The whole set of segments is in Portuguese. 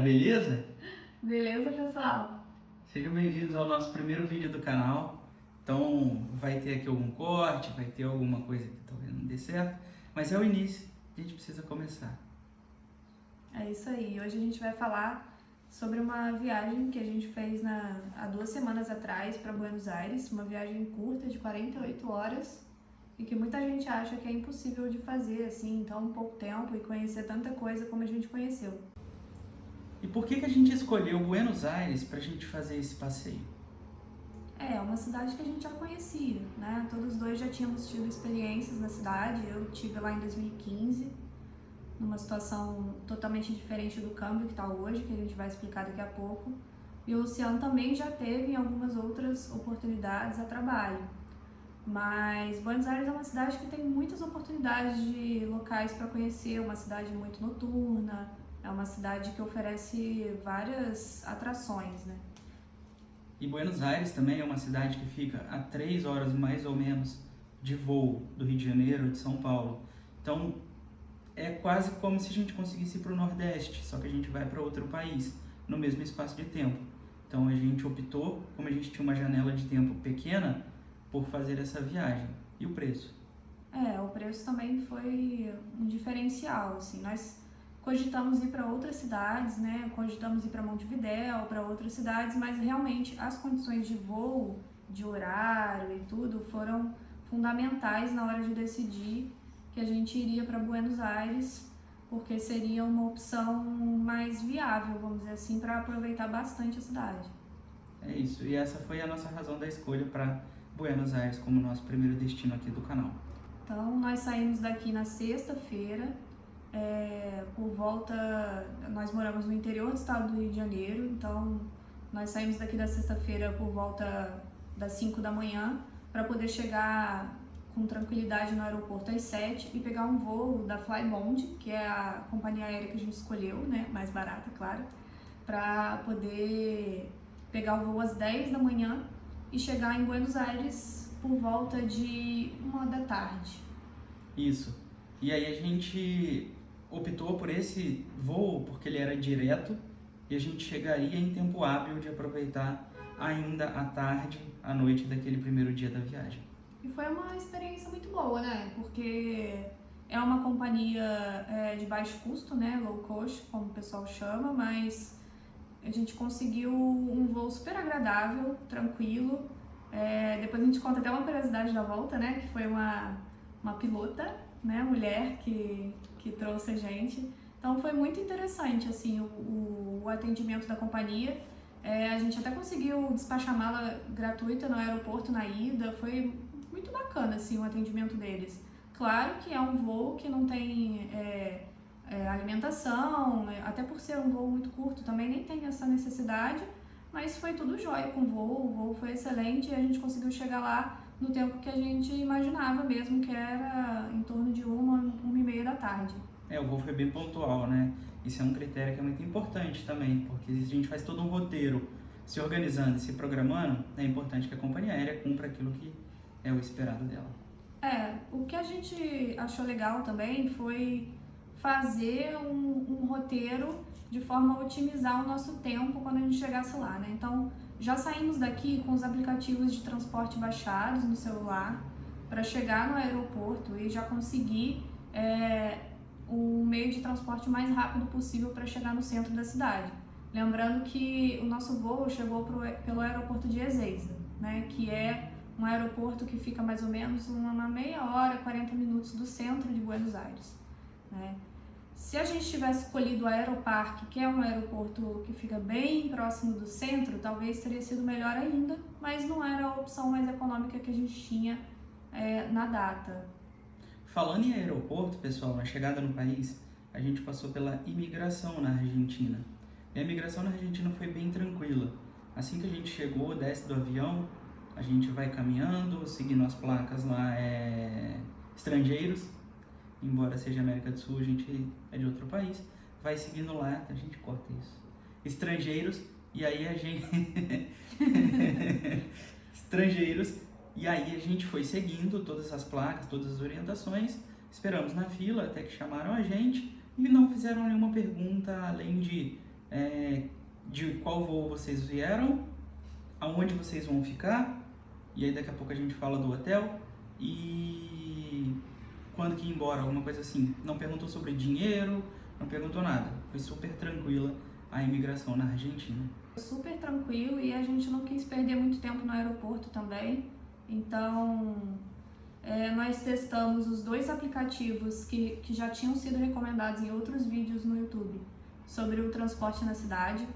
beleza? Beleza, pessoal? Sejam bem-vindos ao nosso primeiro vídeo do canal. Então, vai ter aqui algum corte, vai ter alguma coisa que talvez não dê certo, mas é o início, a gente precisa começar. É isso aí. Hoje a gente vai falar sobre uma viagem que a gente fez há 2 semanas atrás para Buenos Aires, uma viagem curta de 48 horas e que muita gente acha que é impossível de fazer assim em tão pouco tempo e conhecer tanta coisa como a gente conheceu. E por que a gente escolheu Buenos Aires para a gente fazer esse passeio? É uma cidade que a gente já conhecia, né? Todos dois já tínhamos tido experiências na cidade. Eu tive lá em 2015, numa situação totalmente diferente do câmbio que está hoje, que a gente vai explicar daqui a pouco. E o Luciano também já teve em algumas outras oportunidades a trabalho. Mas Buenos Aires é uma cidade que tem muitas oportunidades de locais para conhecer, uma cidade muito noturna, é uma cidade que oferece várias atrações, né? E Buenos Aires também é uma cidade que fica a 3 horas mais ou menos de voo do Rio de Janeiro ou de São Paulo. Então, é quase como se a gente conseguisse ir para o Nordeste, só que a gente vai para outro país, no mesmo espaço de tempo. Então a gente optou, como a gente tinha uma janela de tempo pequena, por fazer essa viagem. E o preço? O preço também foi um diferencial, assim, nós cogitamos ir para outras cidades, né, cogitamos ir para Montevidéu, para outras cidades, mas realmente as condições de voo, de horário e tudo foram fundamentais na hora de decidir que a gente iria para Buenos Aires, porque seria uma opção mais viável, vamos dizer assim, para aproveitar bastante a cidade. É isso, e essa foi a nossa razão da escolha para Buenos Aires como nosso primeiro destino aqui do canal. Então, nós saímos daqui na sexta-feira, por volta, nós moramos no interior do estado do Rio de Janeiro, então nós saímos daqui da sexta-feira por volta das 5 da manhã para poder chegar com tranquilidade no aeroporto às 7 e pegar um voo da Flybond, que é a companhia aérea que a gente escolheu, né, mais barata, claro, para poder pegar o voo às 10 da manhã e chegar em Buenos Aires por volta de 1 da tarde. Isso. E aí a gente optou por esse voo porque ele era direto e a gente chegaria em tempo hábil de aproveitar ainda à tarde, à noite daquele primeiro dia da viagem. E foi uma experiência muito boa, né? Porque é uma companhia de baixo custo, né? Low cost, como o pessoal chama, mas a gente conseguiu um voo super agradável, tranquilo. Depois a gente conta até uma curiosidade da volta, né? Que foi uma pilota, né? Mulher que trouxe a gente. Então foi muito interessante, assim, o atendimento da companhia. A gente até conseguiu despachar mala gratuita no aeroporto na ida. Foi muito bacana, assim, o atendimento deles. Claro que é um voo que não tem alimentação, até por ser um voo muito curto também nem tem essa necessidade, mas foi tudo jóia com o voo foi excelente e a gente conseguiu chegar lá no tempo que a gente imaginava mesmo, que era em torno de 1h30 da tarde. O voo foi bem pontual, né? Isso é um critério que é muito importante também, porque a gente faz todo um roteiro se organizando e se programando, é importante que a companhia aérea cumpra aquilo que é o esperado dela. O que a gente achou legal também foi fazer um roteiro de forma a otimizar o nosso tempo quando a gente chegasse lá, né? Então, já saímos daqui com os aplicativos de transporte baixados no celular para chegar no aeroporto e já conseguir o meio de transporte mais rápido possível para chegar no centro da cidade. Lembrando que o nosso voo chegou pelo aeroporto de Ezeiza, né? Que é um aeroporto que fica mais ou menos uma meia hora, 40 minutos do centro de Buenos Aires, né? Se a gente tivesse escolhido o Aeroparque, que é um aeroporto que fica bem próximo do centro, talvez teria sido melhor ainda, mas não era a opção mais econômica que a gente tinha na data. Falando em aeroporto, pessoal, na chegada no país, a gente passou pela imigração na Argentina. E a imigração na Argentina foi bem tranquila. Assim que a gente chegou, desce do avião, a gente vai caminhando, seguindo as placas lá, estrangeiros, embora seja América do Sul, a gente é de outro país, vai seguindo lá, a gente corta isso, estrangeiros, e aí a gente estrangeiros, e aí a gente foi seguindo todas as placas, todas as orientações, esperamos na fila até que chamaram a gente e não fizeram nenhuma pergunta além de de qual voo vocês vieram, aonde vocês vão ficar, e aí daqui a pouco a gente fala do hotel, e quando que ir embora, alguma coisa assim. Não perguntou sobre dinheiro, não perguntou nada. Foi super tranquila a imigração na Argentina. Super tranquilo, e a gente não quis perder muito tempo no aeroporto também. Então, nós testamos os 2 aplicativos que já tinham sido recomendados em outros vídeos no YouTube sobre o transporte na cidade.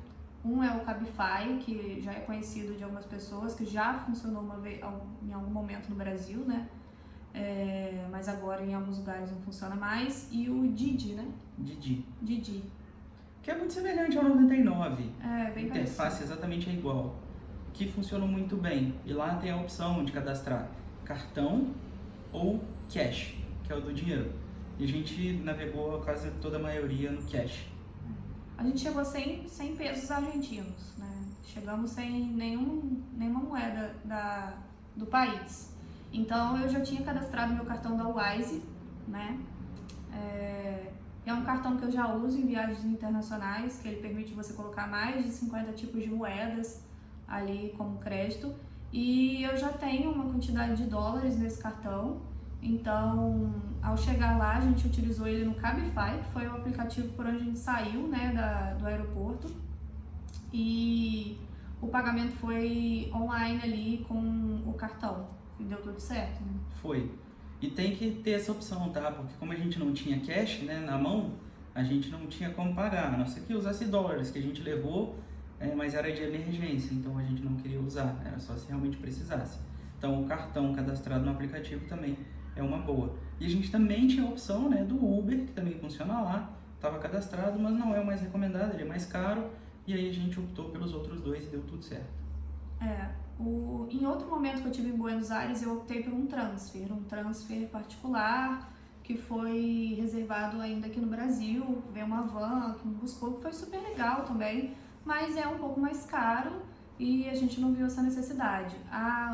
Um é o Cabify, que já é conhecido de algumas pessoas, que já funcionou em algum momento no Brasil, né? Mas agora em alguns lugares não funciona mais. E o Didi, né? Didi. Que é muito semelhante ao 99. Bem A interface exatamente é igual. Que funcionou muito bem. E lá tem a opção de cadastrar cartão ou cash, que é o do dinheiro. E a gente navegou quase toda a maioria no cash. A gente chegou sem pesos argentinos, né? Chegamos sem nenhuma moeda do país. Então eu já tinha cadastrado meu cartão da Wise, né? É um cartão que eu já uso em viagens internacionais, que ele permite você colocar mais de 50 tipos de moedas ali como crédito. E eu já tenho uma quantidade de dólares nesse cartão. Então, ao chegar lá, a gente utilizou ele no Cabify, que foi o aplicativo por onde a gente saiu, né, do aeroporto. E o pagamento foi online ali com o cartão. E deu tudo certo, né? Foi. E tem que ter essa opção, tá? Porque como a gente não tinha cash, né, na mão, a gente não tinha como pagar. A não ser que usasse dólares, que a gente levou, mas era de emergência, então a gente não queria usar. Era só se realmente precisasse. Então o cartão cadastrado no aplicativo também é uma boa. E a gente também tinha a opção, né, do Uber, que também funciona lá. Estava cadastrado, mas não é o mais recomendado, ele é mais caro. E aí a gente optou pelos outros 2 e deu tudo certo. Em outro momento que eu estive em Buenos Aires, eu optei por um transfer particular, que foi reservado ainda aqui no Brasil. Veio uma van que me buscou, que foi super legal também, mas é um pouco mais caro e a gente não viu essa necessidade.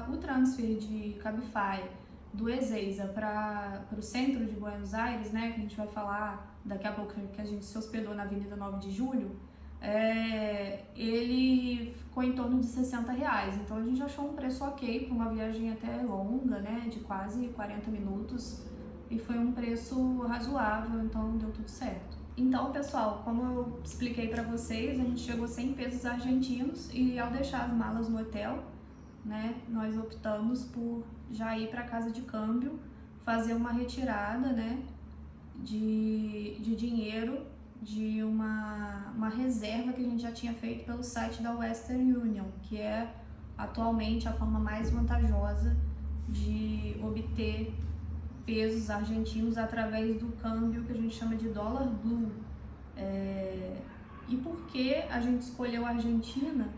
O transfer de Cabify do Ezeiza para o centro de Buenos Aires, né, que a gente vai falar daqui a pouco, que a gente se hospedou na Avenida 9 de Julho, ele ficou em torno de R$60. Então a gente achou um preço ok para uma viagem até longa, né, de quase 40 minutos, e foi um preço razoável, então deu tudo certo. Então, pessoal, como eu expliquei para vocês, a gente chegou sem pesos argentinos e ao deixar as malas no hotel, né, nós optamos por já ir para a casa de câmbio, fazer uma retirada, né, de dinheiro de uma reserva que a gente já tinha feito pelo site da Western Union, que é atualmente a forma mais vantajosa de obter pesos argentinos através do câmbio que a gente chama de dólar blue. E por que a gente escolheu a Argentina,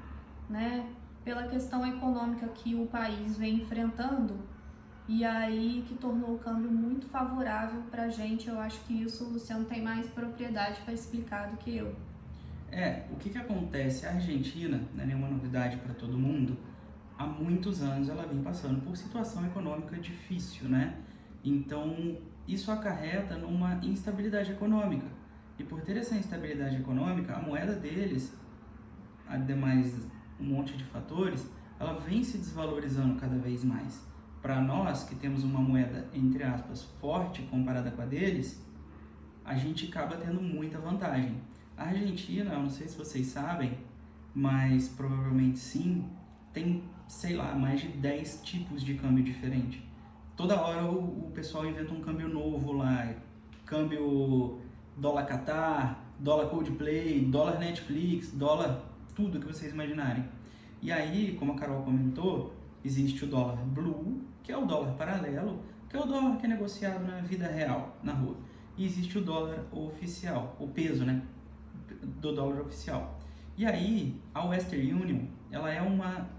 né? Pela questão econômica que o país vem enfrentando, e aí que tornou o câmbio muito favorável para a gente. Eu acho que isso o Luciano tem mais propriedade para explicar do que eu. O que acontece? A Argentina, não é nenhuma novidade para todo mundo, há muitos anos ela vem passando por situação econômica difícil, né? Então, isso acarreta numa instabilidade econômica. E por ter essa instabilidade econômica, a moeda deles, ademais um monte de fatores, ela vem se desvalorizando cada vez mais. Para nós, que temos uma moeda, entre aspas, forte comparada com a deles, a gente acaba tendo muita vantagem. A Argentina, eu não sei se vocês sabem, mas provavelmente sim, tem, sei lá, mais de 10 tipos de câmbio diferente. Toda hora o pessoal inventa um câmbio novo lá, câmbio dólar Qatar, dólar Coldplay, dólar Netflix, dólar tudo que vocês imaginarem. E aí, como a Carol comentou, existe o dólar blue, que é o dólar paralelo, que é o dólar que é negociado na vida real, na rua. E existe o dólar oficial, o peso, né, do dólar oficial. E aí, a Western Union, ela é uma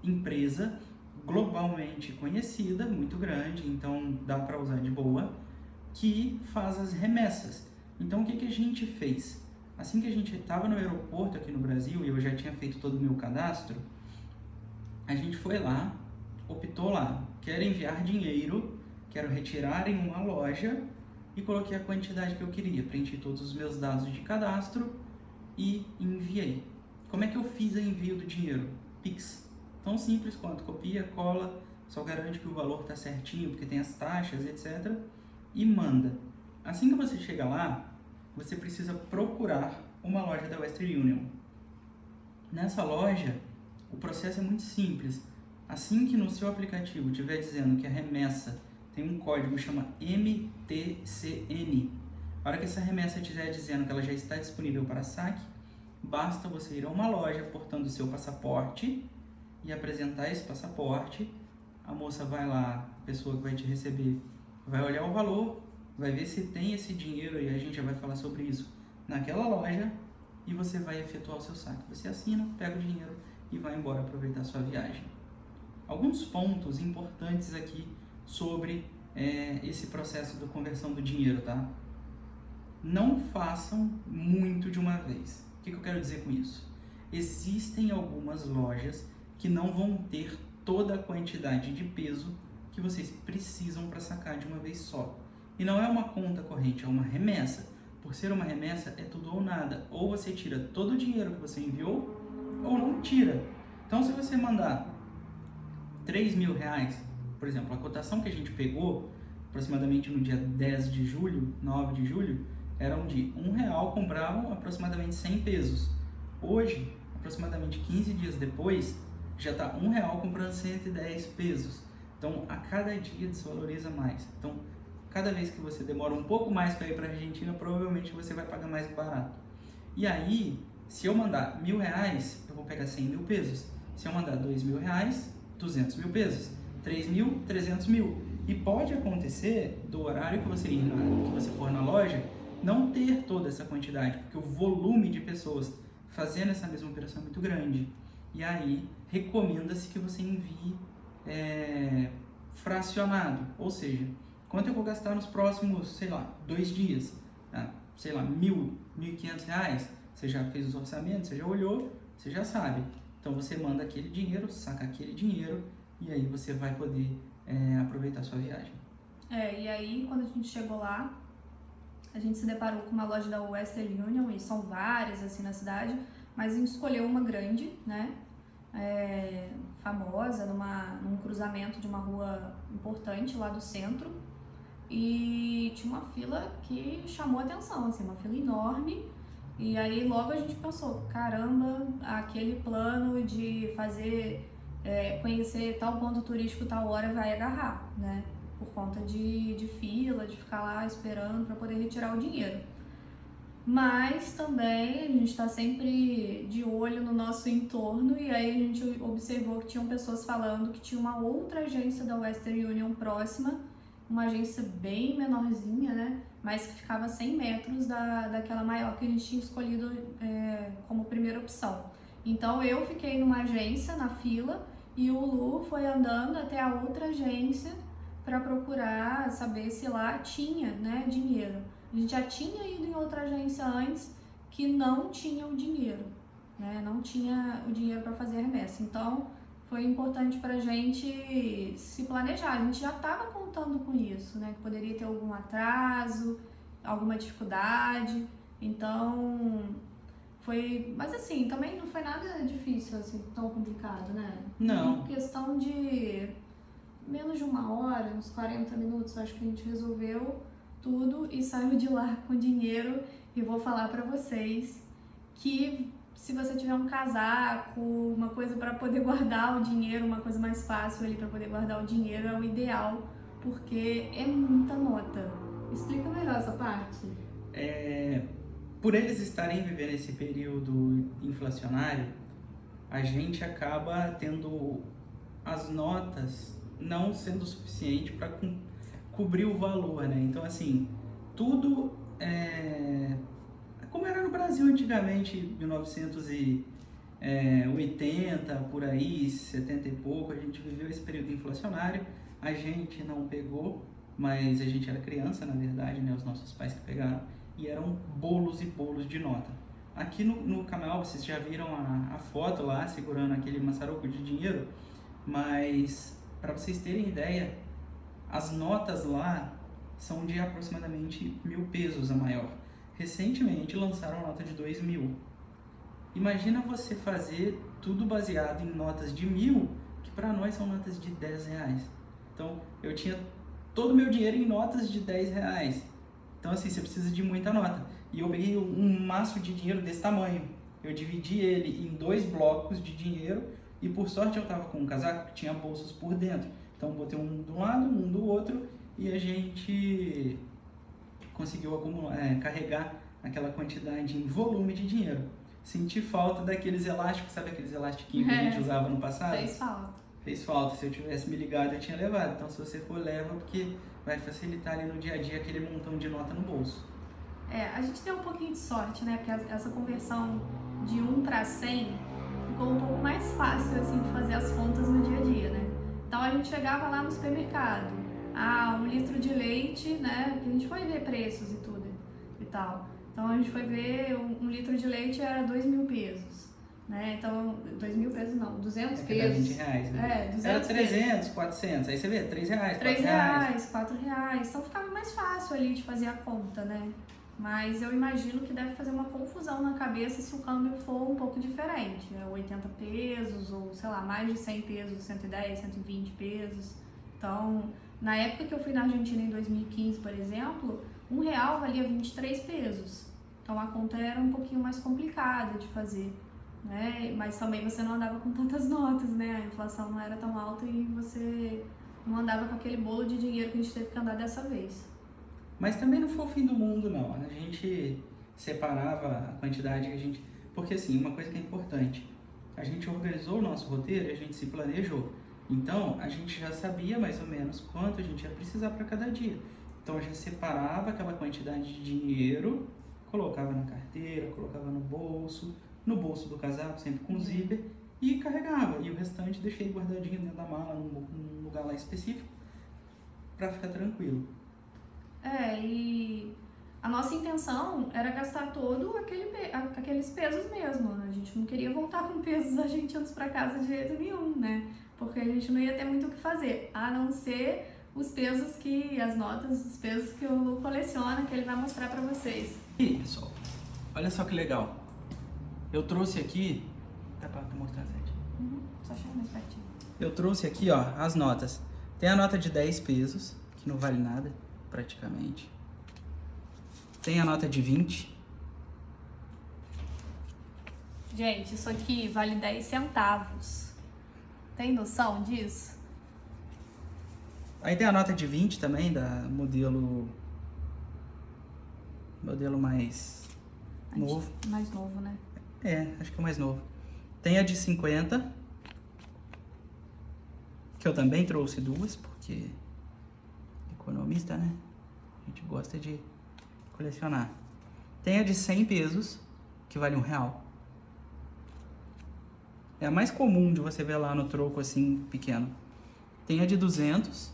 empresa globalmente conhecida, muito grande, então dá para usar de boa, que faz as remessas. Então, o que a gente fez? Assim que a gente estava no aeroporto aqui no Brasil, e eu já tinha feito todo o meu cadastro, a gente foi lá, optou lá, quero enviar dinheiro, quero retirar em uma loja, e coloquei a quantidade que eu queria, preenchi todos os meus dados de cadastro e enviei. Como é que eu fiz o envio do dinheiro? Pix. Tão simples quanto copia, cola, só garante que o valor está certinho, porque tem as taxas, etc. E manda. Assim que você chega lá, você precisa procurar uma loja da Western Union. Nessa loja, o processo é muito simples. Assim que no seu aplicativo estiver dizendo que a remessa tem um código que chama MTCN, a hora que essa remessa estiver dizendo que ela já está disponível para saque, basta você ir a uma loja portando o seu passaporte e apresentar esse passaporte. A moça vai lá, a pessoa que vai te receber, vai olhar o valor, vai ver se tem esse dinheiro, e a gente já vai falar sobre isso naquela loja, e você vai efetuar o seu saque. Você assina, pega o dinheiro e vai embora aproveitar a sua viagem. Alguns pontos importantes aqui sobre esse processo da conversão do dinheiro, tá? Não façam muito de uma vez. O que eu quero dizer com isso? Existem algumas lojas que não vão ter toda a quantidade de peso que vocês precisam para sacar de uma vez só. E não é uma conta corrente, é uma remessa. Por ser uma remessa, é tudo ou nada. Ou você tira todo o dinheiro que você enviou, ou não tira. Então, se você mandar R$3.000, por exemplo, a cotação que a gente pegou, aproximadamente no dia 10 de julho, 9 de julho, eram de R$1 compravam aproximadamente 100 pesos. Hoje, aproximadamente 15 dias depois, já está R$1 comprando 110 pesos. Então, a cada dia desvaloriza mais. Então, cada vez que você demora um pouco mais para ir para a Argentina, provavelmente você vai pagar mais barato. E aí, se eu mandar R$1.000, eu vou pegar 100 mil pesos. Se eu mandar R$2.000, 200 mil pesos. 3.000, 300 mil. E pode acontecer do horário que você for na loja, não ter toda essa quantidade, porque o volume de pessoas fazendo essa mesma operação é muito grande. E aí, recomenda-se que você envie fracionado, ou seja, quanto eu vou gastar nos próximos, sei lá, 2 dias, sei lá, R$1.000, R$1.500, você já fez os orçamentos, você já olhou, você já sabe. Então você manda aquele dinheiro, saca aquele dinheiro, e aí você vai poder aproveitar a sua viagem. E aí quando a gente chegou lá, a gente se deparou com uma loja da Western Union, e são várias assim na cidade, mas a gente escolheu uma grande, né? Famosa, num cruzamento de uma rua importante lá do centro, e tinha uma fila que chamou a atenção, assim, uma fila enorme. E aí logo a gente pensou, caramba, aquele plano de fazer, conhecer tal ponto turístico tal hora vai agarrar, né? Por conta de fila, de ficar lá esperando para poder retirar o dinheiro. Mas também a gente está sempre de olho no nosso entorno, e aí a gente observou que tinham pessoas falando que tinha uma outra agência da Western Union próxima, uma agência bem menorzinha, né? Mas que ficava a 100 metros daquela maior que a gente tinha escolhido como primeira opção. Então eu fiquei numa agência na fila e o Lu foi andando até a outra agência para procurar saber se lá tinha, né, dinheiro. A gente já tinha ido em outra agência antes que não tinha o dinheiro, né? Não tinha o dinheiro para fazer a remessa. Então foi importante para a gente se planejar. A gente já estava contando com isso, né? Que poderia ter algum atraso, alguma dificuldade. Então foi, mas assim, também não foi nada difícil, assim, tão complicado, né? Não. Em questão de menos de 1 hora, uns 40 minutos, acho que a gente resolveu tudo e saiu de lá com dinheiro. E vou falar para vocês que se você tiver um casaco, uma coisa para poder guardar o dinheiro, uma coisa mais fácil ali para poder guardar o dinheiro, é o ideal, porque é muita nota. Explica melhor essa parte. Por eles estarem vivendo esse período inflacionário, a gente acaba tendo as notas não sendo suficiente para cobrir o valor, né? Então, assim, tudo como era no Brasil antigamente, 1980, por aí, 70 e pouco, a gente viveu esse período inflacionário. A gente não pegou, mas a gente era criança, na verdade, né? Os nossos pais que pegaram, e eram bolos e bolos de nota. Aqui no canal vocês já viram a foto lá, segurando aquele maçaroco de dinheiro, mas para vocês terem ideia, as notas lá são de aproximadamente 1.000 pesos a maior. Recentemente lançaram a nota de 2.000. Imagina você fazer tudo baseado em notas de 1.000, que para nós são notas de R$ 10. Então, eu tinha todo o meu dinheiro em notas de R$ 10. Então, assim, você precisa de muita nota. E eu peguei um maço de dinheiro desse tamanho. Eu dividi ele em 2 blocos de dinheiro e, por sorte, eu tava com um casaco que tinha bolsas por dentro. Então, eu botei um de um lado, um do outro e a gente conseguiu carregar aquela quantidade em volume de dinheiro. Senti falta daqueles elásticos, sabe aqueles elastiquinhos que a gente usava no passado? Fez falta. Fez falta. Se eu tivesse me ligado, eu tinha levado. Então, se você for, leva, porque vai facilitar ali no dia a dia aquele montão de nota no bolso. A gente deu um pouquinho de sorte, né? Porque essa conversão de 1 para 100 ficou um pouco mais fácil, assim, de fazer as contas no dia a dia, né? Então, a gente chegava lá no supermercado, 1 litro de leite, né? Porque a gente foi ver preços e tudo e tal. Então, a gente foi ver, 1 litro de leite era 2.000 pesos, né? Então, 2.000 pesos não, 200 pesos. R$ 20, né? 200 era 300, pesos. 400, aí você vê, R$ 3, R$ 3, R$ 4. Então, ficava mais fácil ali de fazer a conta, né? Mas eu imagino que deve fazer uma confusão na cabeça se o câmbio for um pouco diferente, né? 80 pesos ou, sei lá, mais de 100 pesos, 110, 120 pesos. Então, na época que eu fui na Argentina em 2015, por exemplo, R$ 1 valia 23 pesos. Então, a conta era um pouquinho mais complicada de fazer, né? Mas também você não andava com tantas notas, né? A inflação não era tão alta e você não andava com aquele bolo de dinheiro que a gente teve que andar dessa vez. Mas também não foi o fim do mundo, não. A gente separava a quantidade que a gente... Porque, assim, uma coisa que é importante, a gente organizou o nosso roteiro e a gente se planejou. Então, a gente já sabia mais ou menos quanto a gente ia precisar para cada dia. Então, a gente separava aquela quantidade de dinheiro, colocava na carteira, colocava no bolso do casaco, sempre com zíper, e carregava. E o restante deixei guardadinho dentro da mala, num lugar lá específico, para ficar tranquilo. E a nossa intenção era gastar todo aqueles pesos mesmo. A gente não queria voltar com pesos argentinos para casa de jeito nenhum, né? Porque a gente não ia ter muito o que fazer, a não ser os pesos as notas, os pesos que o Lu coleciona, que ele vai mostrar para vocês. E, pessoal, olha só que legal. Eu trouxe aqui... Dá pra mostrar, Sete? Só chega mais pertinho. Eu trouxe aqui, ó, as notas. Tem a nota de 10 pesos, que não vale nada, praticamente. Tem a nota de 20. Gente, isso aqui vale 10 centavos. Tem noção disso? Aí tem a nota de 20 também, da modelo mais novo. Mais novo, né? Acho que é o mais novo. Tem a de 50, que eu também trouxe 2, porque economista, né? A gente gosta de colecionar. Tem a de 100 pesos, que vale R$1. É a mais comum de você ver lá no troco assim, pequeno. Tem a de 200.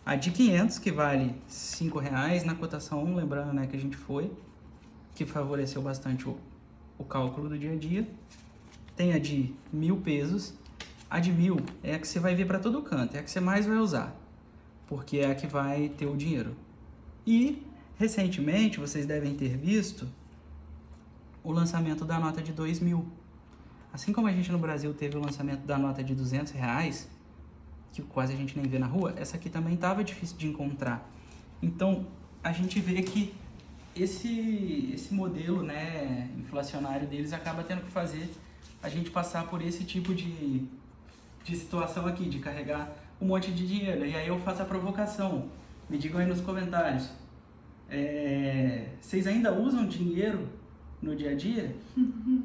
A de 500, que vale R$5 na cotação 1, lembrando, né, que a gente foi, que favoreceu bastante o cálculo do dia a dia. Tem a de 1.000 pesos. A de 1.000 é a que você vai ver para todo canto, é a que você mais vai usar, porque é a que vai ter o dinheiro. E, recentemente, vocês devem ter visto o lançamento da nota de 2.000. Assim como a gente no Brasil teve o lançamento da nota de R$200, que quase a gente nem vê na rua, essa aqui também estava difícil de encontrar. Então, a gente vê que esse modelo, né, inflacionário deles acaba tendo que fazer a gente passar por esse tipo de situação aqui, de carregar um monte de dinheiro. E aí eu faço a provocação. Me digam aí nos comentários. Vocês ainda usam dinheiro no dia a dia?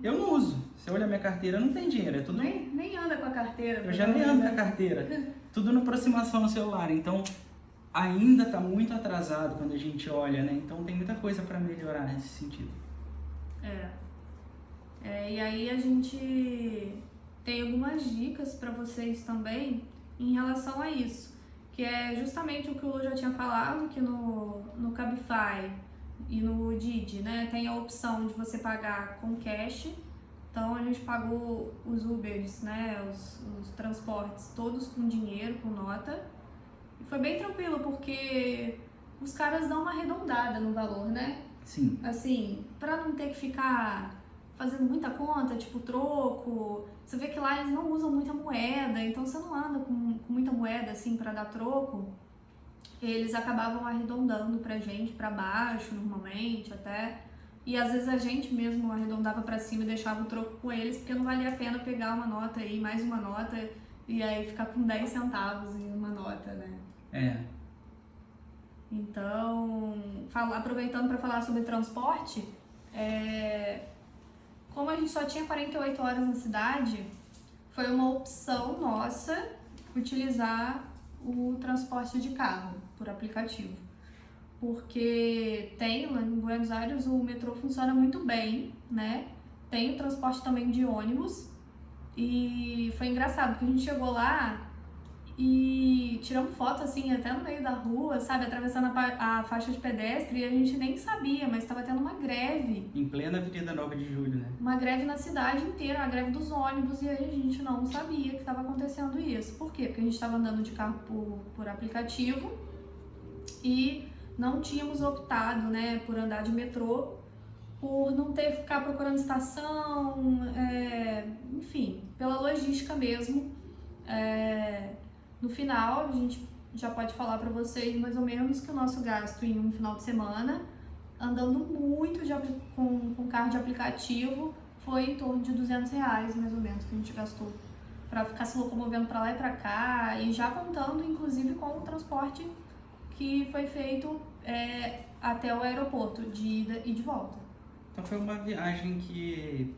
Eu não uso. Se eu olhar minha carteira, não tem dinheiro. É tudo... Nem anda com a carteira. Eu já nem ando com a carteira. Tudo na aproximação no celular. Então, ainda está muito atrasado quando a gente olha, né? Então, tem muita coisa para melhorar nesse sentido. E aí a gente tem algumas dicas para vocês também em relação a isso, que é justamente o que o Lu já tinha falado, que no Cabify e no Didi, né, tem a opção de você pagar com cash. Então a gente pagou os Ubers, né, os transportes todos com dinheiro, com nota, e foi bem tranquilo porque os caras dão uma arredondada no valor, né? Sim. Assim, pra não ter que ficar fazendo muita conta, tipo troco. Você vê que lá eles não usam muita moeda, então você não anda com muita moeda assim pra dar troco. Eles acabavam arredondando pra gente, pra baixo normalmente até. E às vezes a gente mesmo arredondava pra cima e deixava o troco com eles, porque não valia a pena pegar uma nota aí, mais uma nota, e aí ficar com 10 centavos em uma nota, né? Então, aproveitando para falar sobre transporte, como a gente só tinha 48 horas na cidade, foi uma opção nossa utilizar o transporte de carro por aplicativo. Porque lá em Buenos Aires o metrô funciona muito bem, né? Tem o transporte também de ônibus. E foi engraçado, porque a gente chegou lá e tiramos foto assim, até no meio da rua, sabe? Atravessando a faixa de pedestre, e a gente nem sabia, mas estava tendo uma greve. Em plena Avenida 9 de Julho, né? Uma greve na cidade inteira, a greve dos ônibus, e aí a gente não sabia que estava acontecendo isso. Por quê? Porque a gente estava andando de carro por aplicativo e não tínhamos optado, né, por andar de metrô, por não ter que ficar procurando estação, enfim, pela logística mesmo. No final, a gente já pode falar para vocês mais ou menos que o nosso gasto em um final de semana, andando muito com carro de aplicativo, foi em torno de R$200, mais ou menos, que a gente gastou para ficar se locomovendo para lá e para cá, e já contando, inclusive, com o transporte que foi feito até o aeroporto, de ida e de volta. Então foi uma viagem que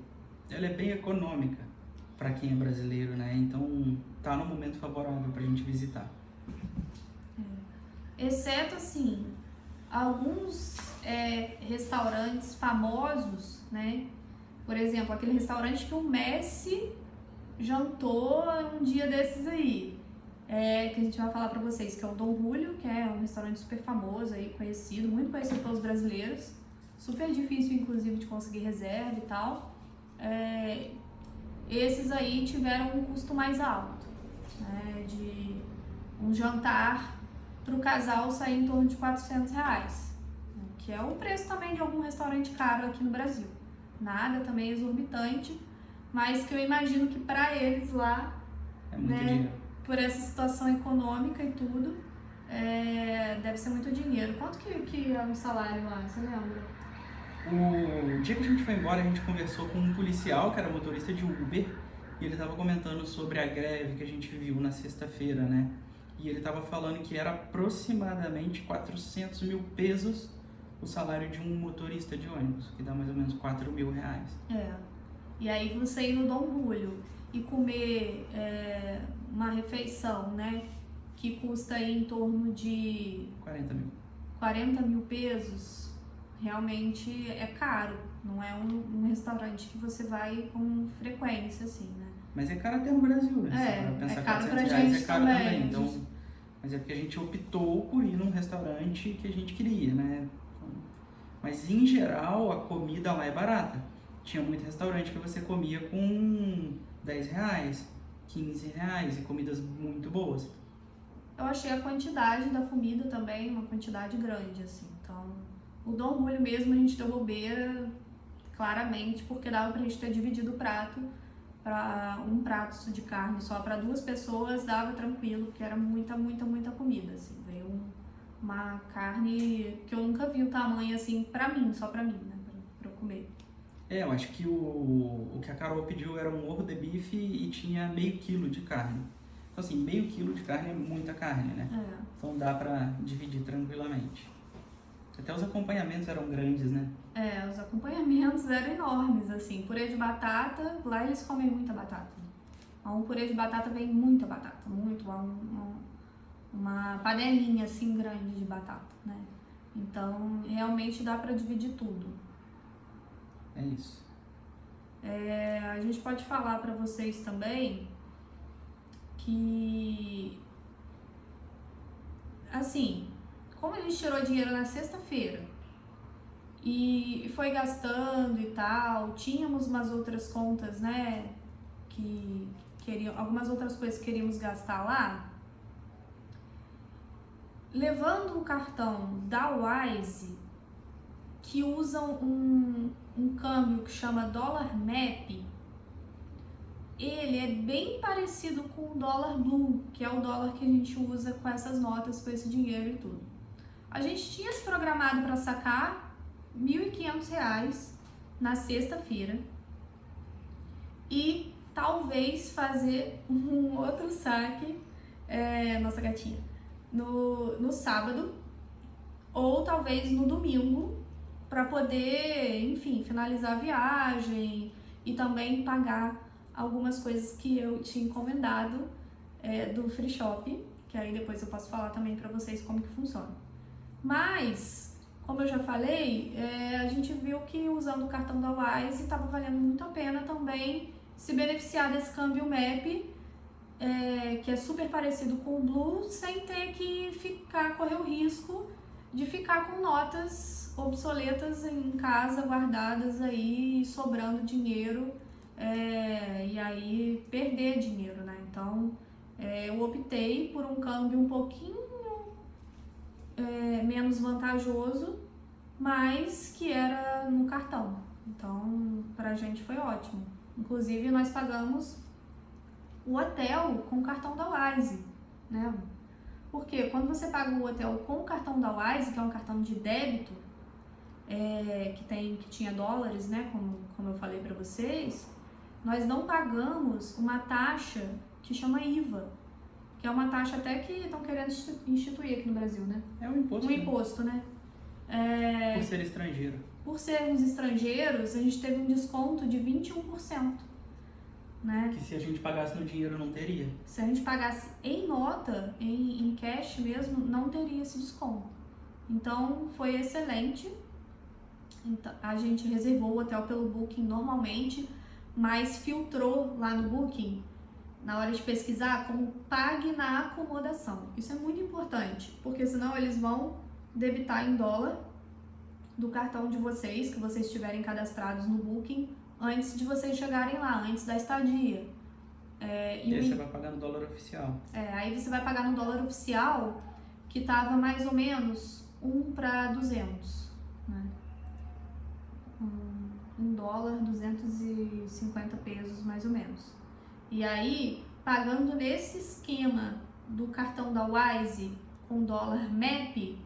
ela é bem econômica para quem é brasileiro, né? Então tá no momento favorável pra gente visitar. Exceto, assim, alguns restaurantes famosos, né? Por exemplo, aquele restaurante que o Messi jantou um dia desses aí. Que a gente vai falar pra vocês, que é o Dom Julio, que é um restaurante super famoso aí, conhecido, muito conhecido pelos brasileiros. Super difícil, inclusive, de conseguir reserva e tal. Esses aí tiveram um custo mais alto, né? De um jantar para o casal sair em torno de R$400, que é o preço também de algum restaurante caro aqui no Brasil. Nada também exorbitante, mas que eu imagino que para eles lá, é muito dinheiro. Por essa situação econômica e tudo, deve ser muito dinheiro. Quanto que é um salário lá, você lembra? O dia que a gente foi embora, a gente conversou com um policial, que era motorista de Uber, e ele estava comentando sobre a greve que a gente viu na sexta-feira, né? E ele estava falando que era aproximadamente 400 mil pesos o salário de um motorista de ônibus, que dá mais ou menos R$4.000. E aí você ir no Dom Julio e comer uma refeição, né, que custa aí em torno de 40 mil pesos, realmente é caro. Não é um restaurante que você vai com frequência, assim, né? Mas é caro até no Brasil, né? É caro pra gente também. Então, mas é porque a gente optou por ir num restaurante que a gente queria, né? Mas em geral a comida lá é barata. Tinha muito restaurante que você comia com R$10, R$15 e comidas muito boas. Eu achei a quantidade da comida também uma quantidade grande, assim. Então, o Dom Julio mesmo a gente deu bobeira, claramente, porque dava pra gente ter dividido o prato. Para um prato de carne só para 2 pessoas dava tranquilo, porque era muita comida, assim. Veio uma carne que eu nunca vi o tamanho assim só pra mim, né, pra eu comer. Eu acho que o que a Carol pediu era um ovo de bife e tinha meio quilo de carne. Então assim, meio quilo de carne é muita carne, né? Então dá pra dividir tranquilamente. Até os acompanhamentos eram grandes, né? Os acompanhamentos eram enormes, assim. Purê de batata, lá eles comem muita batata. Um purê de batata vem muita batata, uma panelinha assim grande de batata, né? Então, realmente dá pra dividir tudo. É isso. A gente pode falar pra vocês também que, assim, como a gente tirou dinheiro na sexta-feira e foi gastando e tal, tínhamos umas outras contas, né, algumas outras coisas que queríamos gastar lá, levando o cartão da Wise, que usam um câmbio que chama dólar MAP, ele é bem parecido com o dólar blue, que é o dólar que a gente usa com essas notas, com esse dinheiro e tudo. A gente tinha se programado para sacar R$ 1.500 na sexta-feira e talvez fazer um outro saque, nossa gatinha, no sábado ou talvez no domingo, para poder, enfim, finalizar a viagem e também pagar algumas coisas que eu tinha encomendado do Free Shop, que aí depois eu posso falar também para vocês como que funciona. Mas, como eu já falei, a gente viu que usando o cartão da Wise estava valendo muito a pena também se beneficiar desse câmbio MAP, que é super parecido com o Blue, sem ter que correr o risco de ficar com notas obsoletas em casa, guardadas aí, sobrando dinheiro, e aí perder dinheiro, né? Então, eu optei por um câmbio um pouquinho menos vantajoso, mas que era no cartão. Então, pra gente foi ótimo. Inclusive, nós pagamos o hotel com o cartão da Wise, né? Porque quando você paga o hotel com o cartão da Wise, que é um cartão de débito, que tinha dólares, né? Como eu falei pra vocês, nós não pagamos uma taxa que chama IVA, que é uma taxa até que estão querendo instituir aqui no Brasil, né? É um imposto. Um imposto, né? Por ser estrangeiro. Por sermos estrangeiros, a gente teve um desconto de 21%, né? Que se a gente pagasse no dinheiro não teria. Se a gente pagasse em nota, em cash mesmo, não teria esse desconto. Então, foi excelente. Então, a gente reservou o hotel pelo Booking normalmente, mas filtrou lá no Booking, na hora de pesquisar, como pague na acomodação. Isso é muito importante, porque senão eles vão debitar em dólar do cartão de vocês, que vocês estiverem cadastrados no Booking, antes de vocês chegarem lá, antes da estadia. E aí você vai pagar no dólar oficial. Aí você vai pagar no dólar oficial, que estava mais ou menos 1 para 200, né? $1, 250 pesos mais ou menos. E aí, pagando nesse esquema do cartão da Wise com dólar MAP,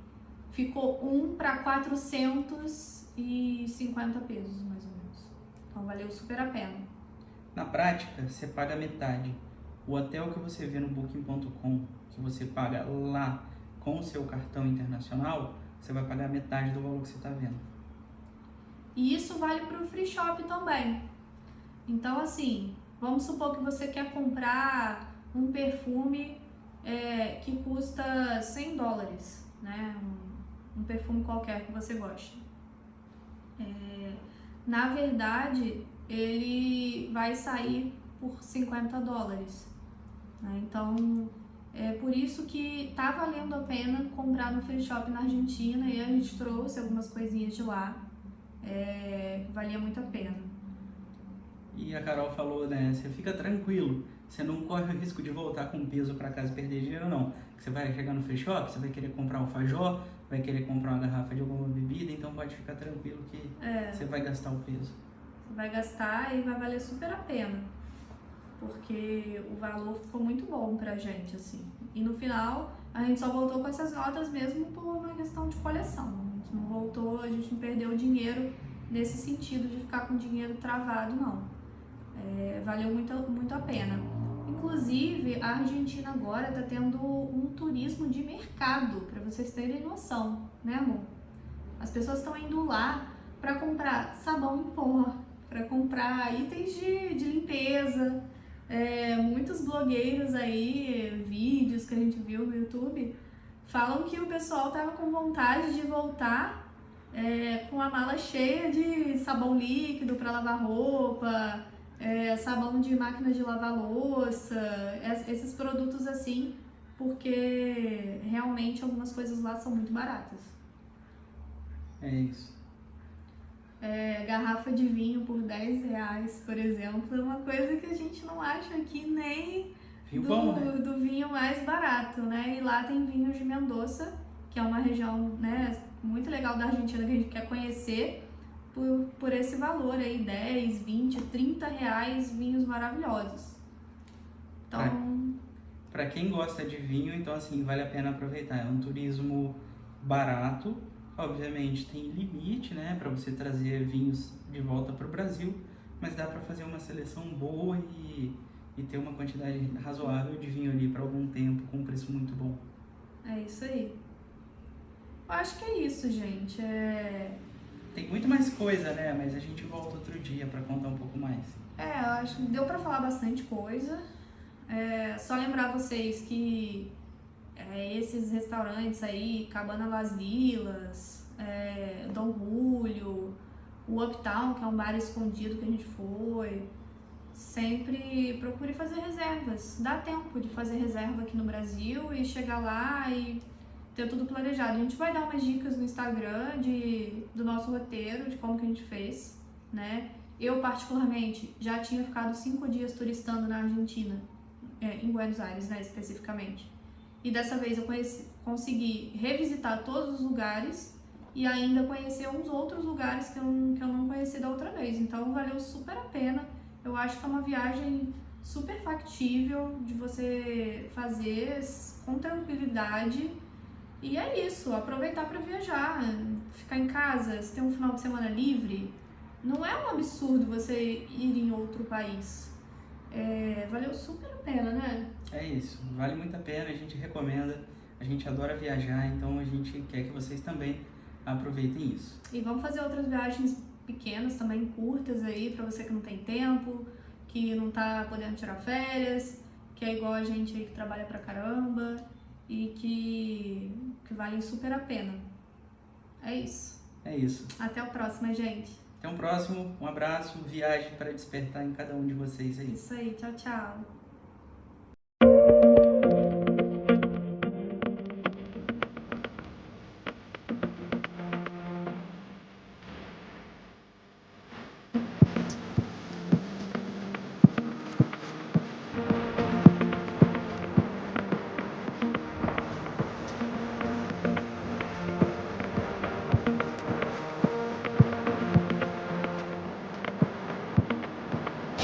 ficou 1 para 450 pesos mais ou menos. Então valeu super a pena. Na prática, você paga metade. O hotel que você vê no Booking.com, que você paga lá com o seu cartão internacional, você vai pagar metade do valor que você está vendo. E isso vale para o Free Shop também. Então, assim, vamos supor que você quer comprar um perfume que custa $100, né? Um perfume qualquer que você goste. Na verdade, ele vai sair por $50, né? Então, é por isso que tá valendo a pena comprar no Free Shop na Argentina, e a gente trouxe algumas coisinhas de lá. Valia muito a pena. E a Carol falou, né, você fica tranquilo, você não corre o risco de voltar com peso para casa e perder dinheiro, não. Você vai chegar no Free Shop, você vai querer comprar um alfajor, vai querer comprar uma garrafa de alguma bebida, então pode ficar tranquilo que você vai gastar o peso. Você vai gastar e vai valer super a pena, porque o valor ficou muito bom pra gente, assim. E no final, a gente só voltou com essas notas mesmo por uma questão de coleção. A gente não voltou, a gente não perdeu dinheiro nesse sentido de ficar com dinheiro travado, não. Valeu muito a pena. Inclusive, a Argentina agora está tendo um turismo de mercado, para vocês terem noção, né, amor? As pessoas estão indo lá para comprar sabão em pó, para comprar itens de limpeza. Muitos blogueiros aí, vídeos que a gente viu no YouTube, falam que o pessoal tava com vontade de voltar com a mala cheia de sabão líquido para lavar roupa, sabão de máquina de lavar louça, esses produtos assim, porque realmente algumas coisas lá são muito baratas. É isso. Garrafa de vinho por R$10, por exemplo, é uma coisa que a gente não acha aqui nem do vinho mais barato, né? E lá tem vinhos de Mendoza, que é uma região, né, muito legal da Argentina que a gente quer conhecer por esse valor aí, 10, 20, 30 reais, vinhos maravilhosos. Então, para quem gosta de vinho, então assim, vale a pena aproveitar. É um turismo barato, obviamente tem limite, né, para você trazer vinhos de volta para o Brasil, mas dá para fazer uma seleção boa e ter uma quantidade razoável de vinho ali para algum tempo com um preço muito bom. é isso aí. Eu acho que é isso, gente. Tem muito mais coisa, né, mas a gente volta outro dia para contar um pouco mais. Eu acho que deu pra falar bastante coisa. Só lembrar vocês que esses restaurantes aí, Cabana Las Vilas, Dom Julio, o Uptown, que é um bar escondido que a gente foi, sempre procure fazer reservas. Dá tempo de fazer reserva aqui no Brasil e chegar lá e ter tudo planejado. A gente vai dar umas dicas no Instagram do nosso roteiro, de como que a gente fez, né? Eu, particularmente, já tinha ficado 5 dias turistando na Argentina, em Buenos Aires, né, especificamente. E dessa vez eu consegui revisitar todos os lugares e ainda conhecer uns outros lugares que eu não conheci da outra vez. Então, valeu super a pena. Eu acho que é uma viagem super factível de você fazer com tranquilidade. E é isso, aproveitar para viajar, ficar em casa, se tem um final de semana livre, não é um absurdo você ir em outro país. Valeu super a pena, né? É isso, vale muito a pena, a gente recomenda, a gente adora viajar, então a gente quer que vocês também aproveitem isso. E vamos fazer outras viagens pequenas também, curtas aí, para você que não tem tempo, que não tá podendo tirar férias, que é igual a gente aí que trabalha pra caramba e que valem super a pena. É isso. É isso. Até o próximo, gente. Até o próximo, um abraço, viagem para despertar em cada um de vocês aí. Isso aí, tchau, tchau.